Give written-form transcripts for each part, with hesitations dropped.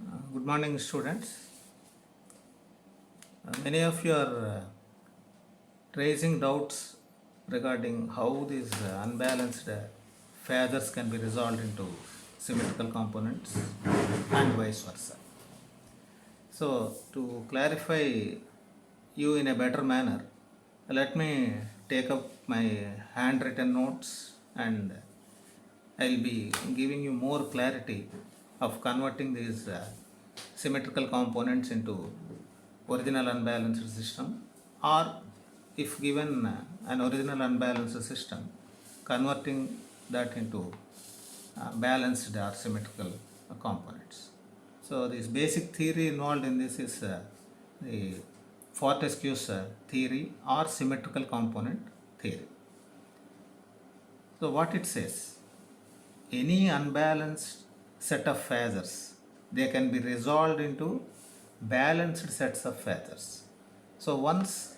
Good morning, students. Many of you are raising doubts regarding how these unbalanced phasors can be resolved into symmetrical components and vice versa. So, to clarify you in a better manner, let me take up my handwritten notes and I'll be giving you more clarity of converting these symmetrical components into original unbalanced system, or if given an original unbalanced system, converting that into balanced or symmetrical components. So this basic theory involved in this is the Fortescue's theory or symmetrical component theory. So what it says, any unbalanced set of phasors, they can be resolved into balanced sets of phasors. So once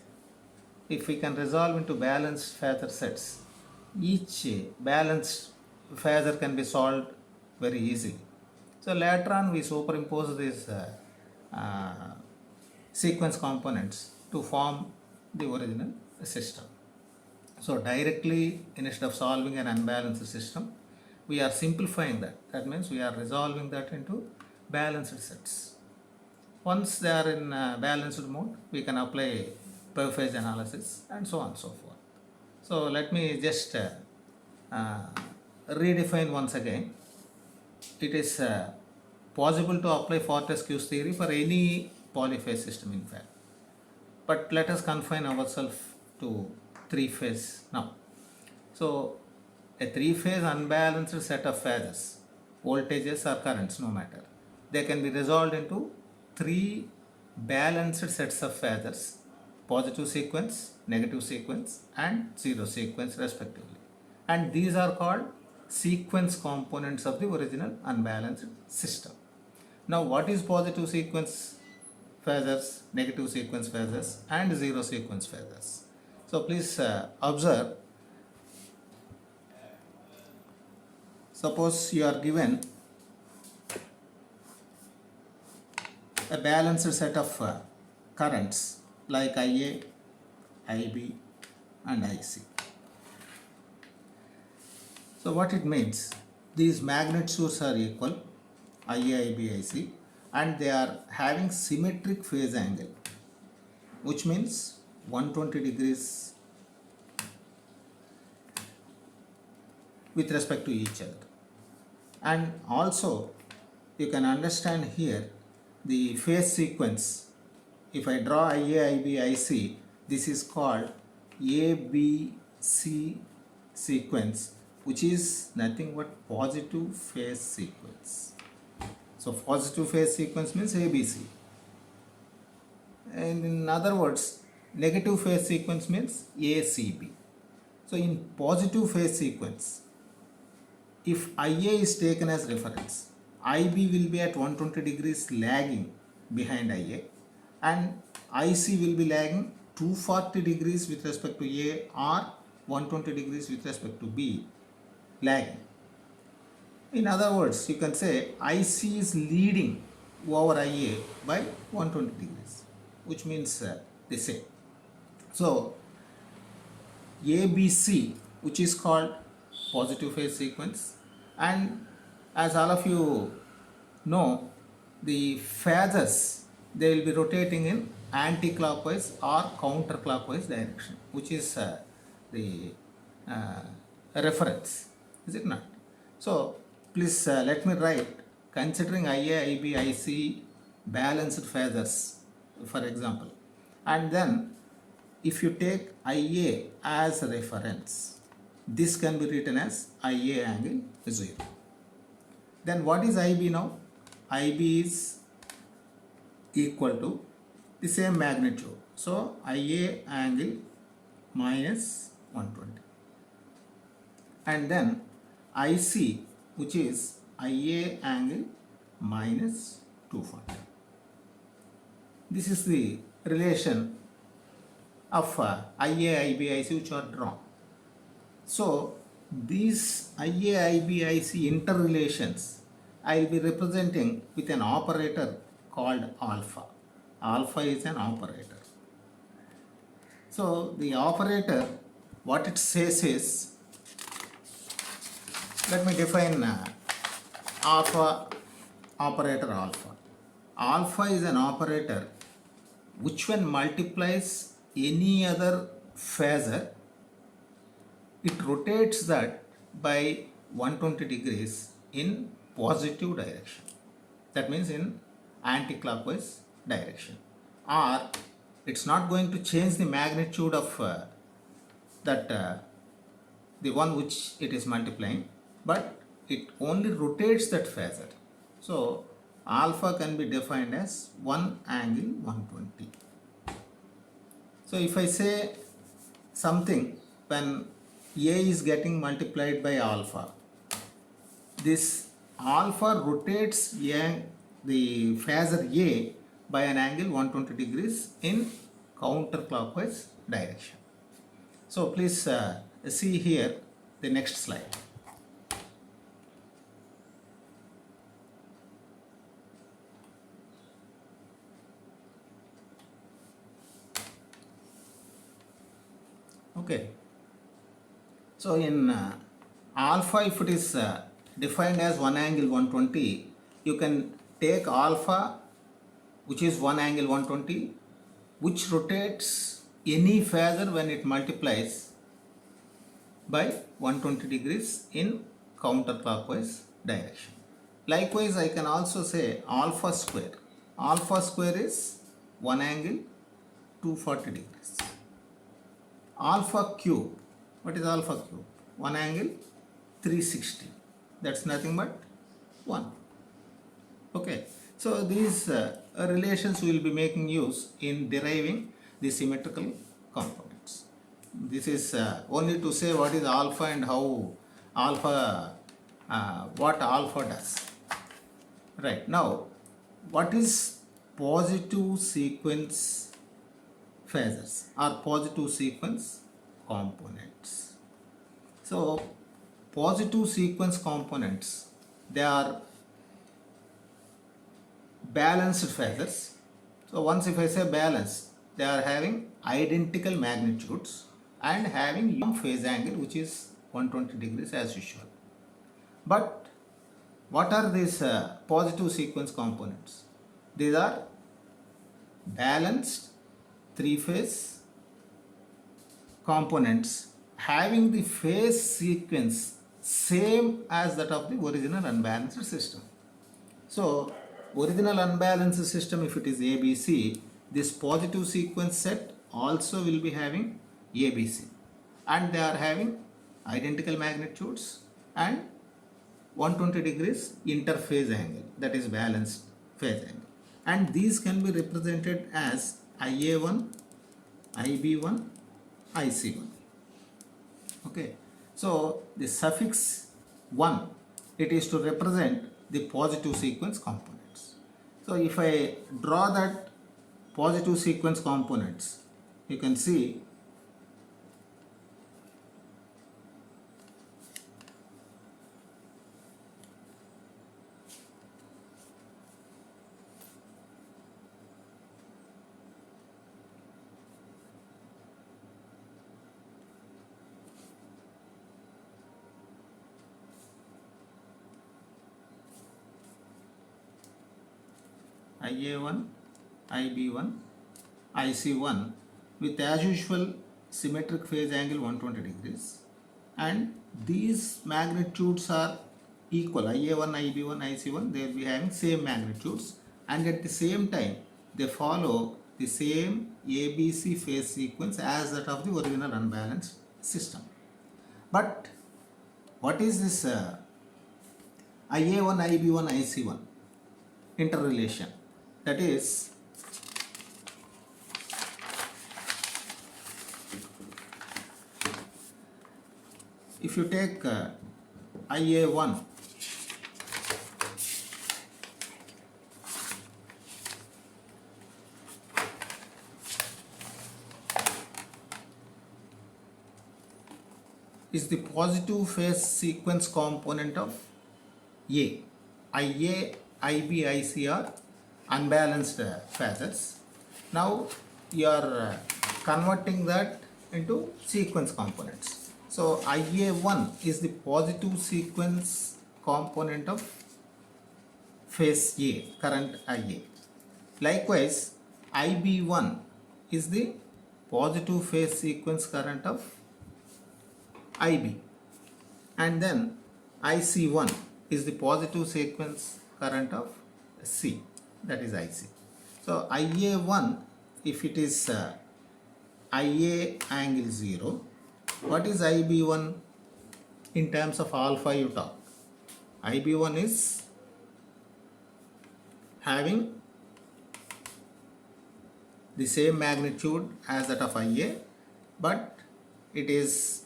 if we can resolve into balanced phasor sets, each balanced phasor can be solved very easily. So later on we superimpose these uh, sequence components to form the original system. So directly, instead of solving an unbalanced system, we are simplifying that. That means we are resolving that into balanced sets. Once they are in balanced mode, we can apply per phase analysis and so on and so forth. So let me just redefine once again. It is possible to apply Fortescue's theory for any polyphase system, in fact. But let us confine ourselves to three phase now. So a three phase unbalanced set of phasors, voltages or currents, no matter, they can be resolved into three balanced sets of phasors: positive sequence, negative sequence and zero sequence respectively. And these are called sequence components of the original unbalanced system. Now what is positive sequence phasors, negative sequence phasors and zero sequence phasors? So please observe, suppose you are given a balanced set of currents like IA, IB and IC. So what it means, these magnitudes are equal, IA, IB, IC, and they are having symmetric phase angle, which means 120 degrees with respect to each other. And also you can understand here the phase sequence. If I draw IA, IB, IC, this is called ABC sequence, which is nothing but positive phase sequence. So positive phase sequence means ABC. And in other words, negative phase sequence means ACB. So in positive phase sequence, if IA is taken as reference, IB will be at 120 degrees lagging behind IA and IC will be lagging 240 degrees with respect to A or 120 degrees with respect to B, lagging. In other words, you can say IC is leading over IA by 120 degrees, which means the same. So ABC, which is called positive phase sequence, and as all of you know, the phasors, they will be rotating in anti-clockwise or counterclockwise direction, which is the reference, is it not? So please let me write, considering IA, IB, IC balanced phasors, for example, and then if you take IA as a reference, this can be written as IA angle 0. Then what is IB now? IB is equal to the same magnitude. So IA angle minus 120. And then IC, which is IA angle minus 240. This is the relation of IA, IB, IC which are drawn. So these IA, IB, IC interrelations I will be representing with an operator called alpha. Alpha is an operator. So the operator, what it says is, let me define alpha, operator alpha. Alpha is an operator which when multiplies any other phasor, it rotates that by 120 degrees in positive direction. That means in anti-clockwise direction. Or it's not going to change the magnitude of the one which it is multiplying, but it only rotates that phasor. So alpha can be defined as 1 angle 120. So if I say something when A is getting multiplied by alpha, this alpha rotates the phasor A by an angle 120 degrees in counterclockwise direction. So please see here the next slide. Okay. So in alpha, if it is defined as 1 angle 120, you can take alpha, which is 1 angle 120, which rotates any phasor when it multiplies by 120 degrees in counterclockwise direction. Likewise, I can also say alpha square. Alpha square is 1 angle 240 degrees. Alpha cube, what is alpha cube? 1 angle 360. That's nothing but 1. Okay. So these relations we will be making use in deriving the symmetrical components. This is only to say what is alpha and how alpha, what alpha does. Right. Now, what is positive sequence phasors or positive sequence components? So positive sequence components, they are balanced phasors. So once if I say balance, they are having identical magnitudes and having uniform phase angle, which is 120 degrees as usual. But what are these positive sequence components? These are balanced three-phase components having the phase sequence same as that of the original unbalanced system. So original unbalanced system, if it is ABC, this positive sequence set also will be having ABC, and they are having identical magnitudes and 120 degrees interphase angle, that is balanced phase angle, and these can be represented as IA1, IB1, IC1. Okay, so the suffix 1, it is to represent the positive sequence components. So if I draw that positive sequence components, you can see IA1, IB1, IC1 with as usual symmetric phase angle 120 degrees, and these magnitudes are equal. IA1, IB1, IC1, they will be having same magnitudes, and at the same time they follow the same ABC phase sequence as that of the original unbalanced system. But what is this IA1, IB1, IC1 interrelation? That is, if you take IA1, is the positive phase sequence component of A. IA, IB, IC are unbalanced phasors. Now you are converting that into sequence components. So IA1 is the positive sequence component of phase A, current IA. Likewise, IB1 is the positive phase sequence current of IB, and then IC1 is the positive sequence current of C, that is IC. So IA1, if it is IA angle 0, what is IB1 in terms of alpha you talk? IB1 is having the same magnitude as that of IA, but it is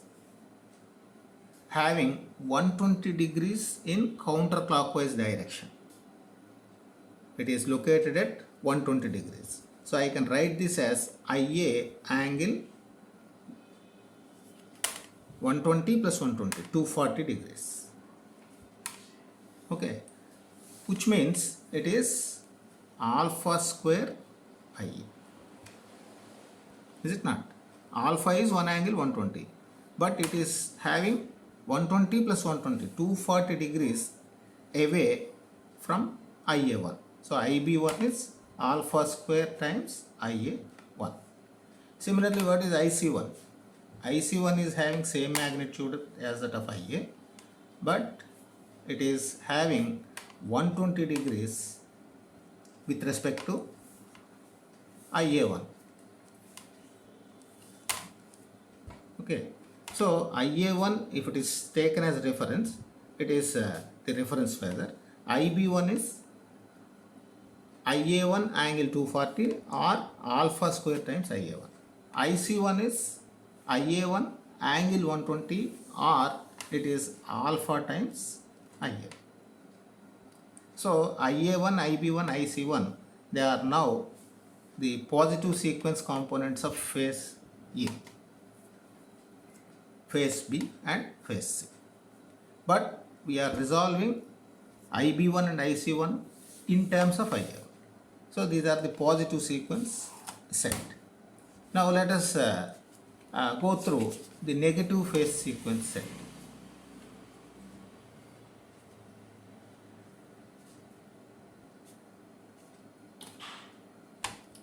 having 120 degrees in counterclockwise direction. It is located at 120 degrees. So I can write this as IA angle 120 plus 120, 240 degrees. Okay, which means it is alpha square IA. Is it not? Alpha is one angle 120, but it is having 120 plus 120, 240 degrees away from IA1. So IB1 is alpha square times IA1. Similarly, what is IC1? IC1 is having same magnitude as that of IA, but it is having 120 degrees with respect to IA1. Okay, so IA1, if it is taken as reference, it is the reference phasor. IB1 is IA1 angle 240 or alpha square times IA1. IC1 is IA1 angle 120 or it is alpha times IA. So IA1, IB1, IC1, they are now the positive sequence components of phase A, phase B and phase C. But we are resolving IB1 and IC1 in terms of IA1. So these are the positive sequence set. Now let us go through the negative phase sequence set.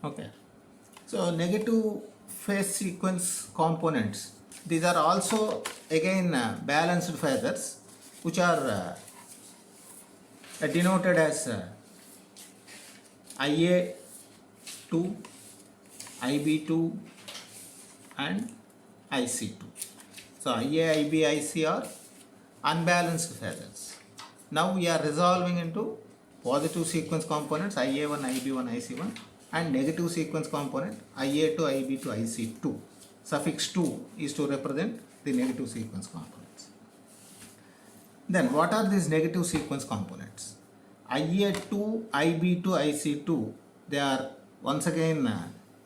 Okay, so negative phase sequence components, these are also again balanced phasors, which are denoted as IA2, IB2 and IC2. So IA, IB, IC are unbalanced phasors. Now we are resolving into positive sequence components IA1, IB1, IC1 and negative sequence component IA2, IB2, IC2. Suffix 2 is to represent the negative sequence components. Then what are these negative sequence components? IA2, IB2, IC2, they are once again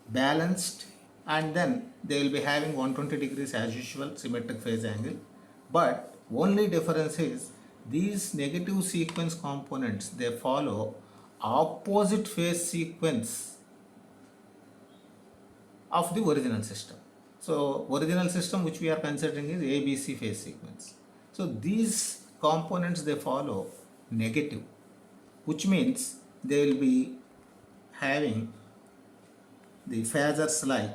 balanced, and then they will be having 120 degrees as usual symmetric phase angle, but only difference is these negative sequence components, they follow opposite phase sequence of the original system. So original system which we are considering is ABC phase sequence. So these components, they follow negative, which means they will be having the phasors like,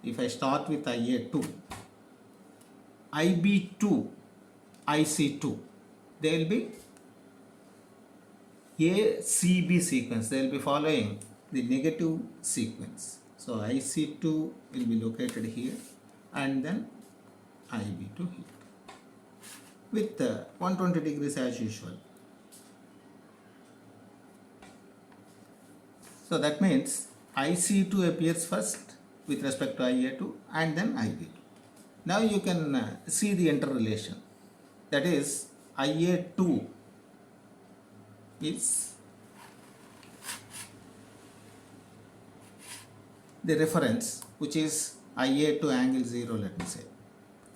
if I start with IA2, IB2, IC2, they will be ACB sequence, they will be following the negative sequence. So IC2 will be located here and then IB2 here with 120 degrees as usual. So that means IC2 appears first with respect to IA2 and then IB2. Now you can see the interrelation, that is IA2 is the reference, which is IA2 angle 0, let me say.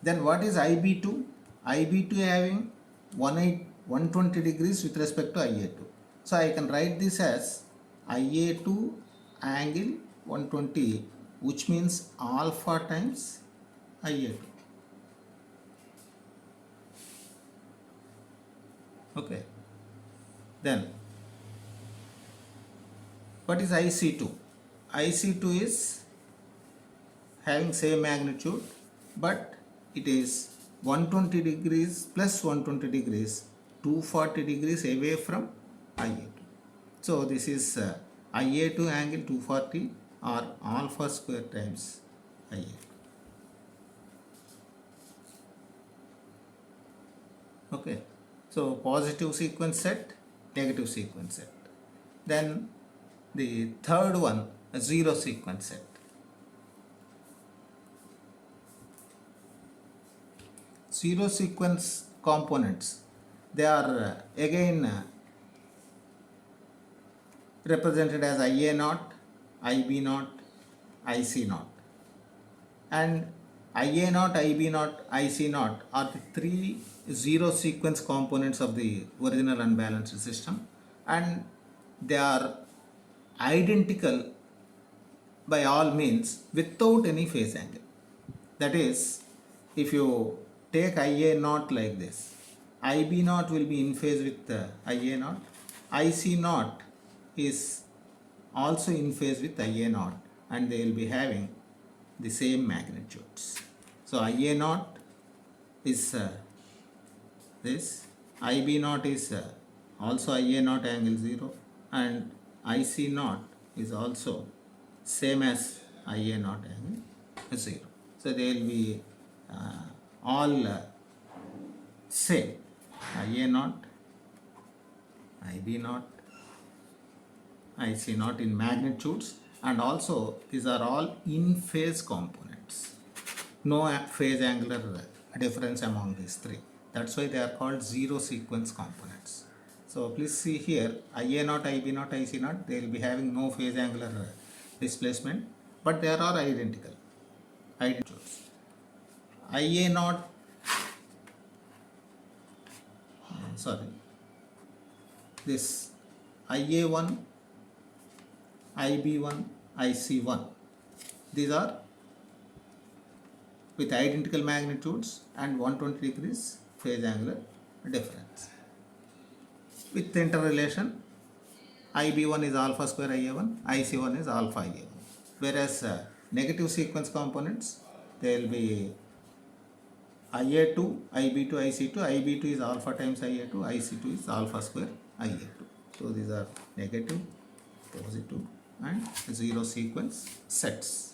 Then what is IB2? IB2 having 120 degrees with respect to IA2. So I can write this as IA2 angle 120, which means alpha times IA2. Okay. Then what is IC2? IC2 is having same magnitude, but it is 120 degrees plus 120 degrees, 240 degrees away from IA2. So this is IA2 angle 240 or alpha square times IA2. Okay. So positive sequence set, negative sequence set. Then the third one, a zero sequence set. Zero sequence components, they are again represented as IA0, IB0, IC0. And IA0, IB0, IC0 are the three zero sequence components of the original unbalanced system, and they are identical by all means without any phase angle. That is, if you take IA0 like this, IB0 will be in phase with IA0, IC0 is also in phase with IA0, and they will be having the same magnitudes. So IA0 is this, IB0 is also IA0 angle 0, and IC0 is also same as IA0 angle 0. So they will be all same, IA0, IB0, IC0 in magnitudes, and also these are all in phase components. No phase angular difference among these three. That's why they are called zero sequence components. So please see here, IA0, IB0, IC0, they will be having no phase angular displacement, but they are all identical. IA0, this IA1, IB1, IC1, these are with identical magnitudes and 120 degrees phase angular difference. With interrelation, IB1 is alpha square IA1, IC1 is alpha IA1. Whereas negative sequence components, they will be IA2, IB2, IC2. IB2 is alpha times IA2, IC2 is alpha square IA2. So these are negative, positive, and zero sequence sets.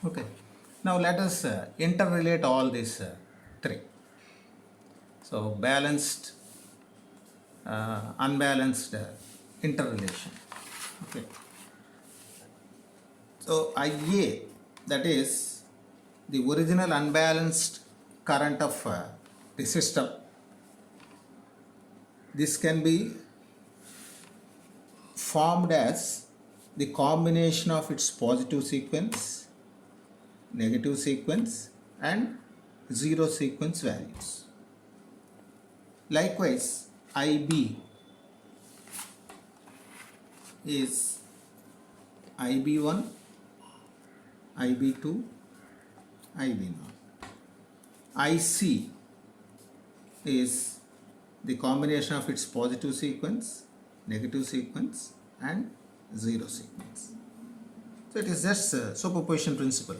Okay. Now let us interrelate all these three. So balanced, unbalanced interrelation. Okay. So IA, that is the original unbalanced current of the system. This can be formed as the combination of its positive sequence, negative sequence, and zero sequence values. Likewise, IB is IB1, IB2, IB0. IC is the combination of its positive sequence, negative sequence, and zero sequence. So it is just a superposition principle.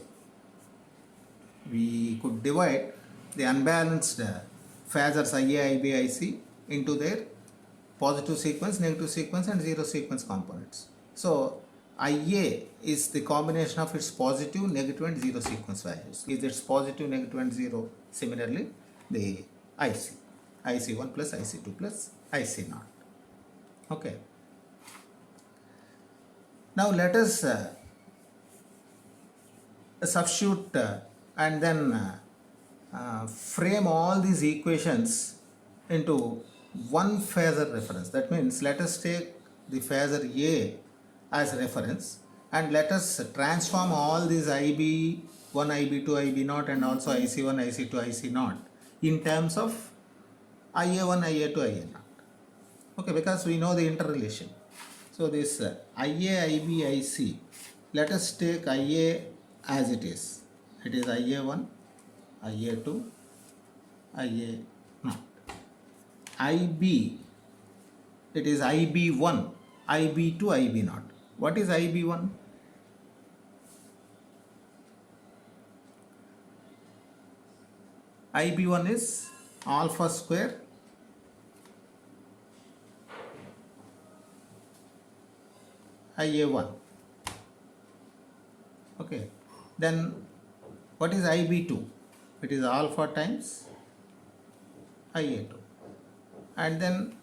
We could divide the unbalanced phasors IA, IB, IC into their positive sequence, negative sequence, and zero sequence components. So IA is the combination of its positive, negative, and zero sequence values. Is its positive, negative, and zero. Similarly, the IC, IC1 plus IC2 plus IC0. Okay. Now let us substitute and then frame all these equations into one phasor reference. That means let us take the phasor A as reference and let us transform all these IB1, IB2, IB0 and also IC1, IC2, IC0 in terms of IA1, IA2, IA0. Okay, because we know the interrelation. So this IA, IB, IC, let us take IA as it is. It is IA1, IA2, IA0. IB, it is IB1, IB2, IB0. What is IB1? IB1 is alpha square IA1. Okay, then what is IB2? It is alpha times IA2, and then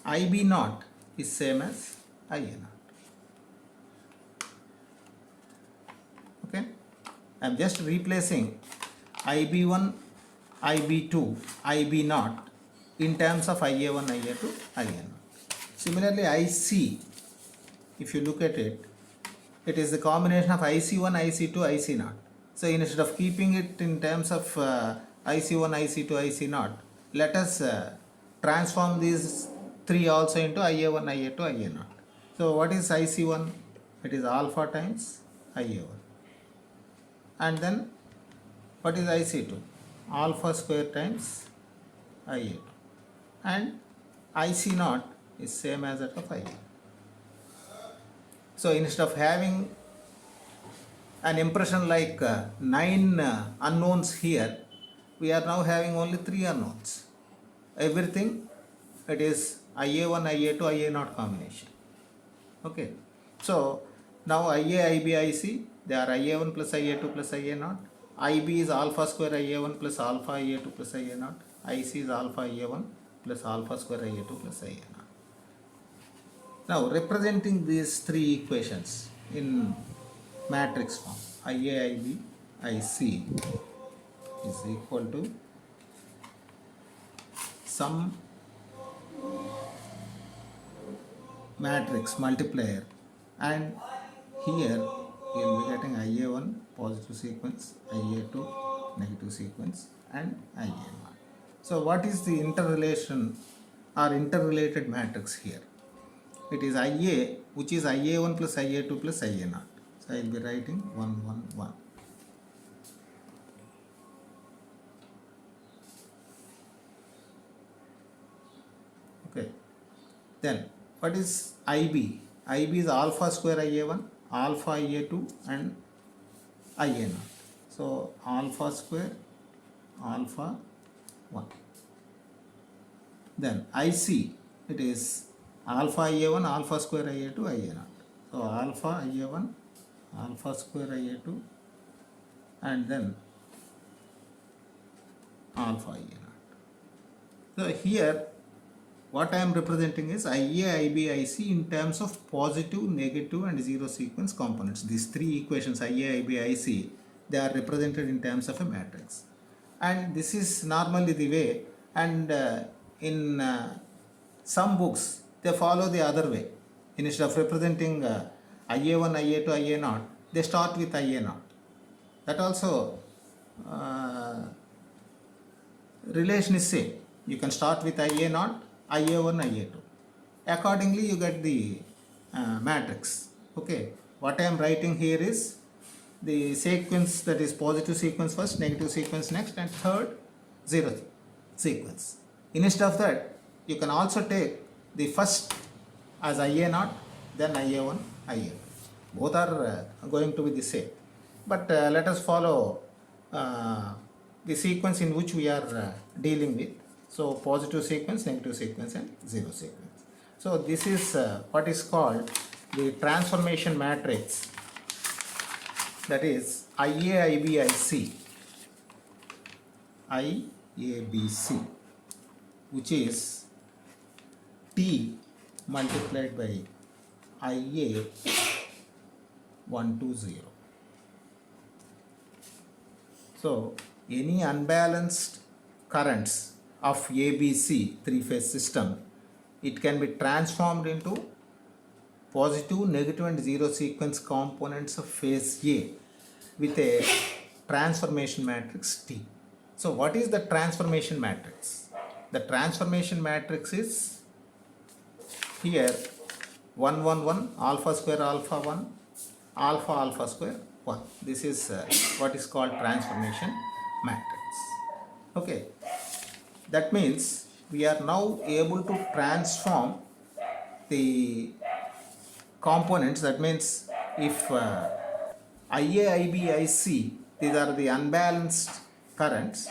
IB0 is same as IA0. Okay, I am just replacing IB1, IB2, IB0 in terms of IA1, IA2, IA0. Similarly, IC, if you look at it, it is the combination of IC1, IC2, IC0. So instead of keeping it in terms of IC1, IC2, IC0, let us transform these three also into IA1, IA2, IA0. So what is IC1? It is alpha times IA1. And then what is IC2? Alpha square times IA2. And IC0 is same as that of IA. So instead of having an impression like 9 unknowns here, we are now having only 3 unknowns. Everything it is IA1, IA2, IA0 combination. Okay. So now IA, IB, IC, they are IA1 plus IA2 plus IA0. IB is alpha square IA1 plus alpha IA2 plus IA0. IC is alpha IA1 plus alpha square IA2 plus IA0. Now representing these 3 equations in matrix form, IA, IB, IC is equal to some matrix multiplier, and here you will be getting IA1 positive sequence, IA2 negative sequence, and IA0. So what is the interrelation or interrelated matrix here? It is IA, which is IA1 plus IA2 plus IA0. So I will be writing 1, 1, 1. Okay. Then what is IB? IB is alpha square IA1, alpha IA2 and IA0. So alpha square, alpha 1. Then IC, it is alpha IA1, alpha square IA2, IA0. So alpha IA1, alpha square IA2 and then alpha IA0. So here what I am representing is IA, IB, IC in terms of positive, negative and zero sequence components. These 3 equations IA, IB, IC, they are represented in terms of a matrix. And this is normally the way, and in some books they follow the other way. Instead of representing IA1, IA2, IA0, they start with IA0. That also relation is same. You can start with IA0, IA1, IA2. Accordingly you get the matrix. Okay. What I am writing here is the sequence, that is positive sequence first, negative sequence next, and third zero sequence. Instead of that, you can also take the first as IA0, then IA1, IA2. Both are going to be the same. But let us follow the sequence in which we are dealing with. So positive sequence, negative sequence and zero sequence. So this is what is called the transformation matrix, that is IA, IB, IC, IABC, which is T multiplied by IA 1 to 0. So any unbalanced currents of ABC three-phase system, it can be transformed into positive, negative and zero sequence components of phase A with a transformation matrix T. So what is the transformation matrix? The transformation matrix is here 1 1 1 alpha square alpha 1 alpha alpha square 1. This is what is called transformation matrix. Okay, that means we are now able to transform the components. That means if IA, IB, IC, these are the unbalanced currents,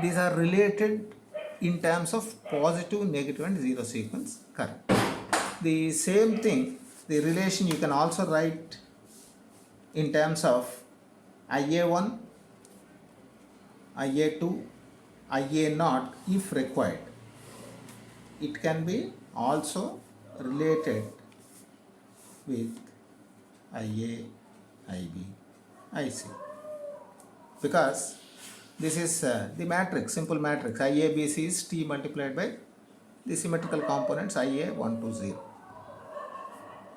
these are related in terms of positive, negative and zero sequence current. The same thing, the relation you can also write in terms of IA1, IA2, IA0 if required. It can be also related with IA, IB, IC, because this is the matrix, simple matrix. IABC is T multiplied by the symmetrical components IA1 to 0.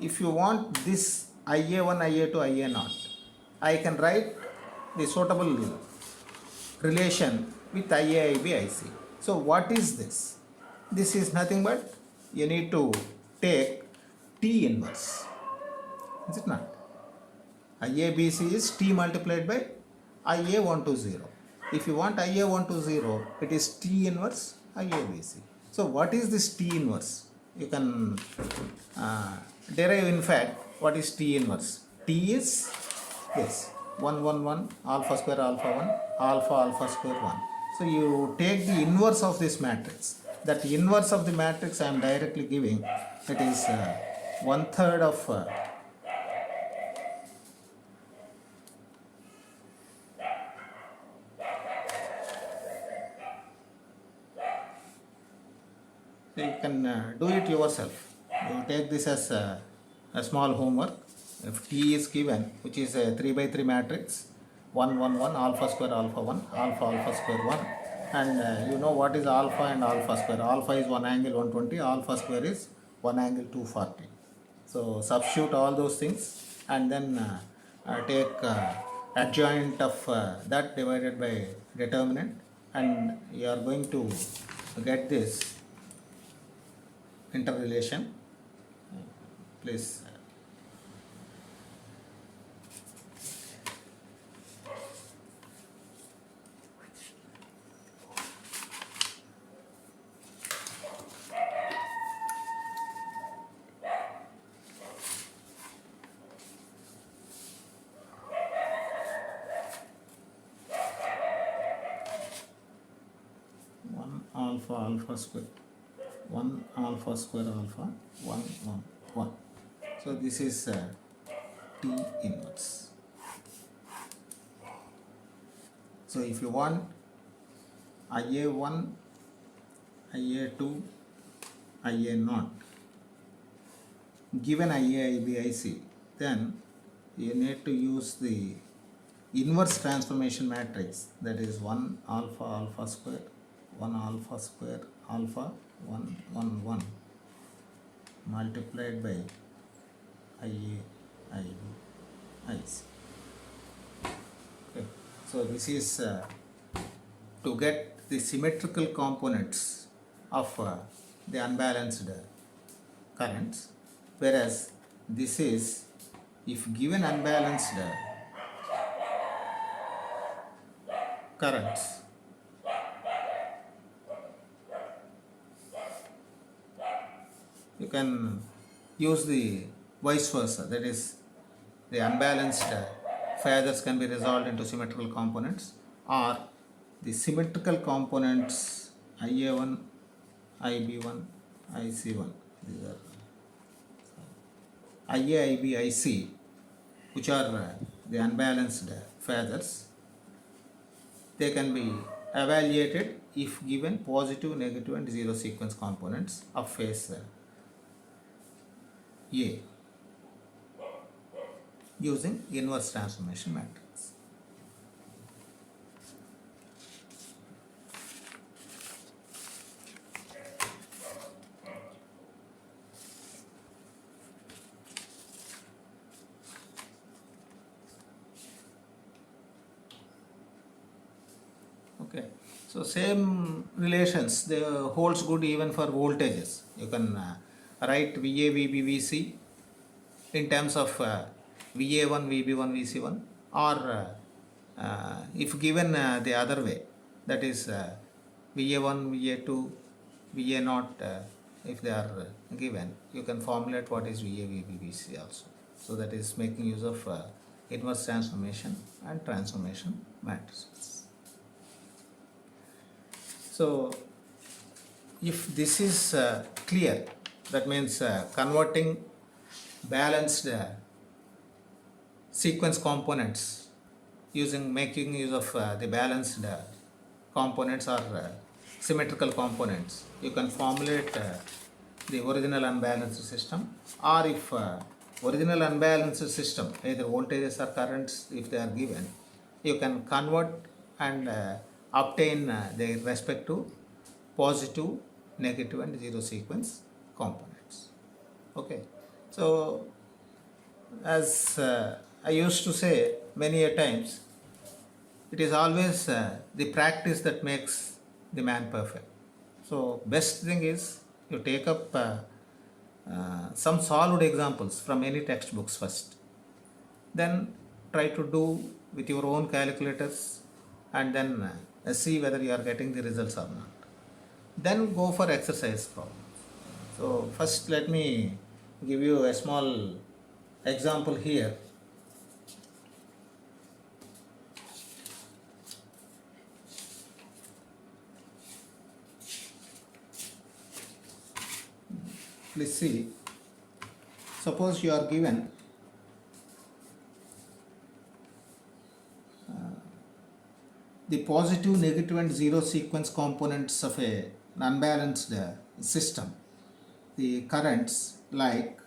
If you want this IA1, IA2, IA0, I can write the suitable relation with IA, IB, IC. So what is this? This is nothing but you need to take T inverse. Is it not? IABC is T multiplied by IA1 to 0. If you want IA1 to 0, it is T inverse IABC. So what is this T inverse? You can derive in fact what is T inverse. T is this 1 1 1 alpha square alpha 1 alpha alpha square 1. So you take the inverse of this matrix. That inverse of the matrix I am directly giving. It is 1/3 of so you can do it yourself. You take this as a small homework. If T is given, which is a 3/3 matrix, 1 1 1 alpha square alpha 1 alpha alpha square 1, and you know what is alpha and alpha square. Alpha is 1 angle 120, alpha square is 1 angle 240. So substitute all those things and then take adjoint of that divided by determinant, and you are going to get this interrelation. Please. Alpha alpha square 1 alpha square alpha 1 1 1. So this is T inverse. So if you want IA1, IA2, IA0 given IA, IB, IC, then you need to use the inverse transformation matrix, that is 1 alpha alpha square 1 alpha square alpha 1 1 1 multiplied by IA, IB, IC. Okay. So this is to get the symmetrical components of the unbalanced currents, whereas this is if given unbalanced currents, you can use the vice versa, that is the unbalanced phasors can be resolved into symmetrical components, or the symmetrical components IA1, IB1, IC1, these are IA, IB, IC, which are the unbalanced phasors. They can be evaluated if given positive, negative and zero sequence components of phase A using inverse transformation matrix. So same relations they holds good even for voltages. You can write VA, VB, VC in terms of VA1, VB1, VC1, or if given the other way, that is VA1, VA2, VA0, if they are given, you can formulate what is VA, VB, VC also. So that is making use of inverse transformation and transformation matrices. So if this is clear, that means converting balanced sequence components making use of the balanced components or symmetrical components, you can formulate the original unbalanced system. Or if original unbalanced system, either voltages or currents, if they are given, you can convert and obtain their respective positive, negative and zero sequence components. Okay, so as I used to say many a times, it is always the practice that makes the man perfect. So best thing is you take up some solid examples from any textbooks first, then try to do with your own calculators, and then see whether you are getting the results or not. Then go for exercise problems. So first let me give you a small example here. Please see, suppose you are given the positive, negative and zero sequence components of an unbalanced system. The currents like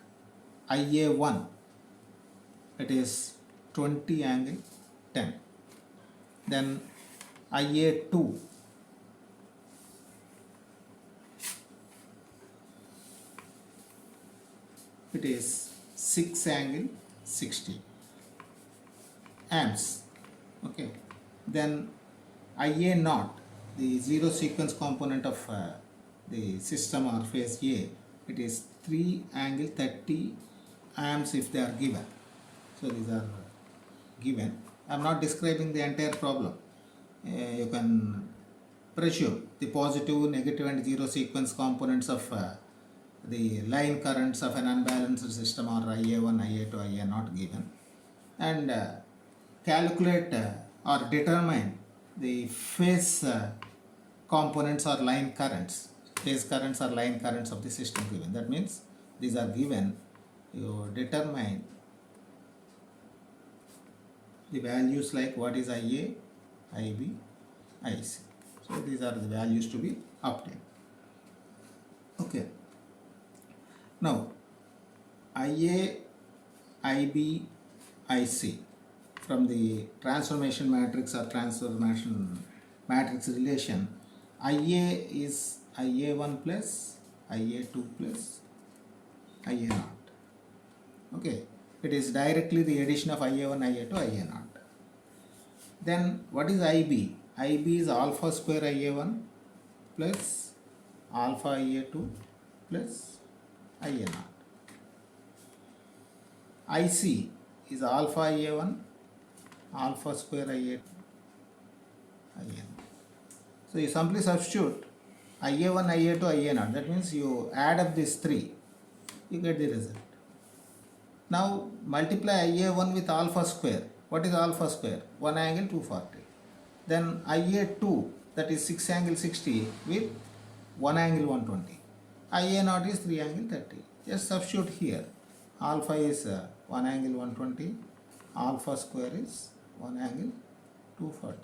IA1, it is 20 angle 10. Then IA2, it is 6 angle 60 amps. Okay, then IA0, the zero sequence component of the system or phase A, it is 3 angle 30 amps if they are given. So these are given. I am not describing the entire problem. You can presume the positive, negative and zero sequence components of the line currents of an unbalanced system or IA1, IA2, IA0 given, and calculate or determine the phase components or line currents, phase currents or line currents of the system given. That means these are given, you determine the values like what is IA, IB, IC. So these are the values to be obtained. Okay. Now IA, IB, IC from the transformation matrix or transformation matrix relation, IA is IA1 plus IA2 plus IA0. Okay, it is directly the addition of IA1, IA2, IA0. Then what is IB? IB is alpha square IA1 plus alpha IA2 plus IA0. IC is alpha IA1 alpha square IA2 IA0. So you simply substitute IA1, IA2, IA0. That means you add up these three, you get the result. Now multiply IA1 with alpha square. What is alpha square? 1 angle 240. Then IA2, that is 6 angle 60 with 1 angle 120. IA0 is 3 angle 30. Just substitute here. Alpha is 1 angle 120. Alpha square is 1 angle 240.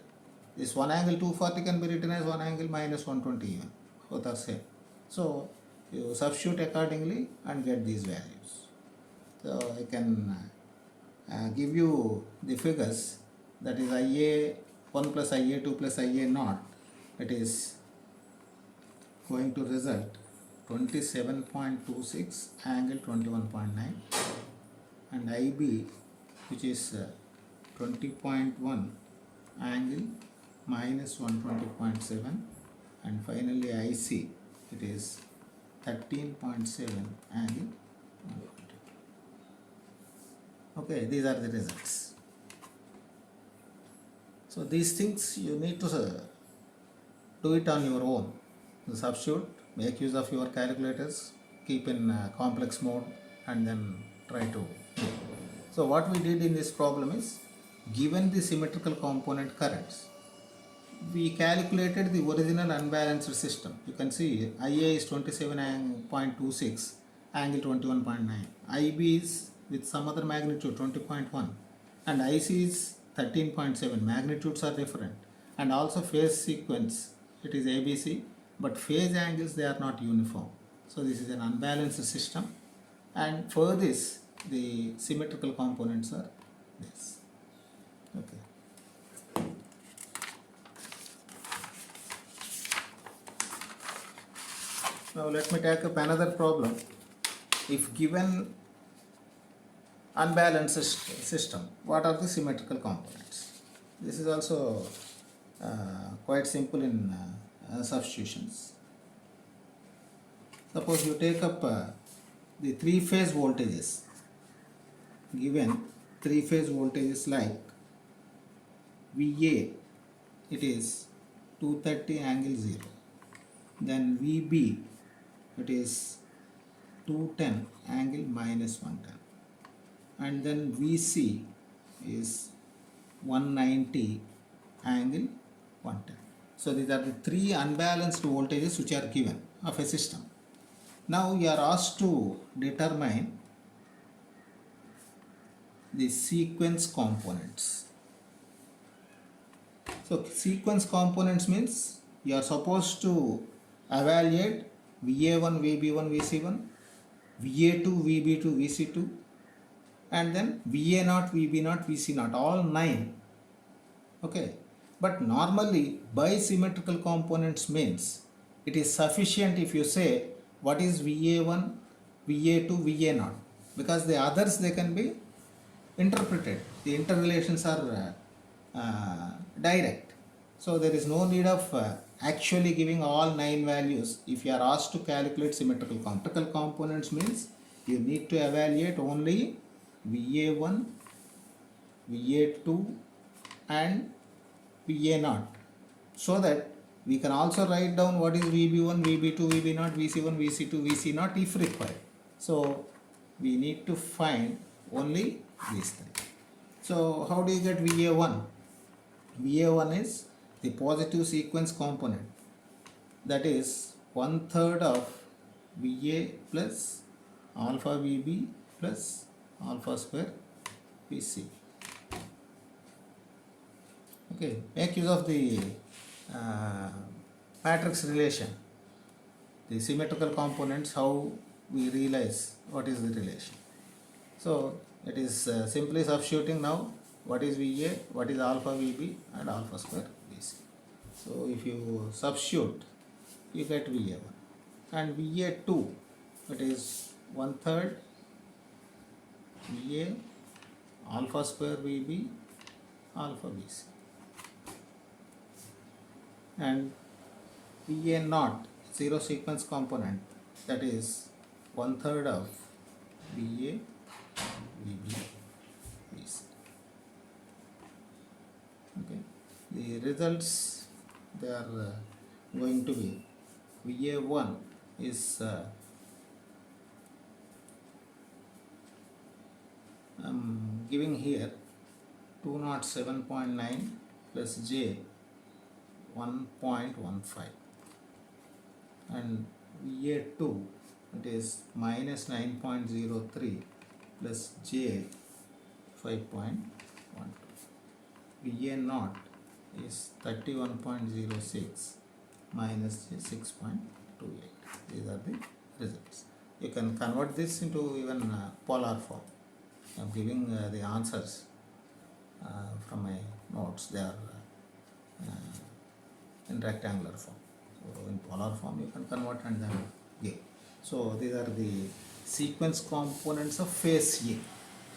This 1 angle 240 can be written as 1 angle minus 120 even. Both are same. So you substitute accordingly and get these values. So I can give you the figures, that is IA1 plus IA2 plus IA0, it is going to result 27.26 angle 21.9, and IB which is 20.1 angle minus 120.7, and finally IC it is 13.7 angle 120. Okay, these are the results. So these things you need to do it on your own. Substitute, make use of your calculators, keep in complex mode, and then try to. So what we did in this problem is, given the symmetrical component currents, we calculated the original unbalanced system. You can see IA is 27.26, angle 21.9. IB is with some other magnitude 20.1, and IC is 13.7. Magnitudes are different, and also phase sequence it is ABC, but phase angles they are not uniform. So this is an unbalanced system, and for this the symmetrical components are this. Okay. Now let me take up another problem. If given unbalanced system, what are the symmetrical components? This is also quite simple in substitutions. Suppose you take up the three-phase voltages. Given three-phase voltages like VA, it is 230 angle 0. Then VB, it is 210 angle minus 110. And then VC is 190 angle 110. So these are the three unbalanced voltages which are given of a system. Now you are asked to determine the sequence components. So sequence components means you are supposed to evaluate VA1, VB1, VC1, VA2, VB2, VC2, and then VA0, VB0, VC0, all 9. Okay, but normally bisymmetrical components means it is sufficient if you say what is VA1, VA2, VA0, because the others they can be interpreted. The interrelations are direct. So there is no need of actually giving all 9 values if you are asked to calculate symmetrical components means you need to evaluate only VA1, VA2 and VA0, so that we can also write down what is VB1, VB2, VB0, VC1, VC2, VC0 if required. So we need to find only these 3. So how do you get VA1? VA1 is the positive sequence component, that is 1/3 of VA plus alpha VB plus alpha square VC. Okay, make use of the matrix relation, the symmetrical components, how we realize what is the relation. So it is simply substituting now what is VA, what is alpha VB and alpha square VC. So if you substitute, you get VA1, and VA2 it is 1/3 VA alpha square VB alpha VC, and VA0 zero sequence component, that is 1/3 of VA VB VC. Okay, the results they are going to be VA1 is I'm giving here 207.9 plus J 1.15, and VA2 it is minus 9.03 plus J 5.12. VA0 is 31.06 minus J 6.28. These are the results. You can convert this into even polar form. I am giving the answers from my notes. They are in rectangular form. So in polar form you can convert and then give. So these are the sequence components of phase A.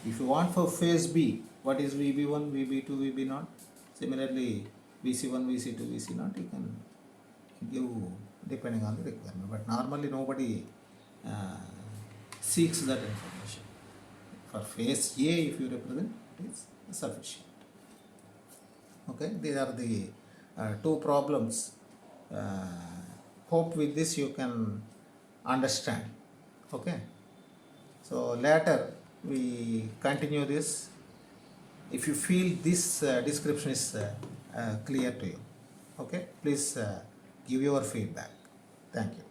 If you want for phase B, what is VB1, VB2, VB0? Similarly, VC1, VC2, VC0, you can give depending on the requirement. But normally nobody seeks that information. For phase A, if you represent, it is sufficient. Okay, these are the two problems. Hope with this you can understand. Okay, so later we continue this. If you feel this description is clear to you, okay, please give your feedback. Thank you.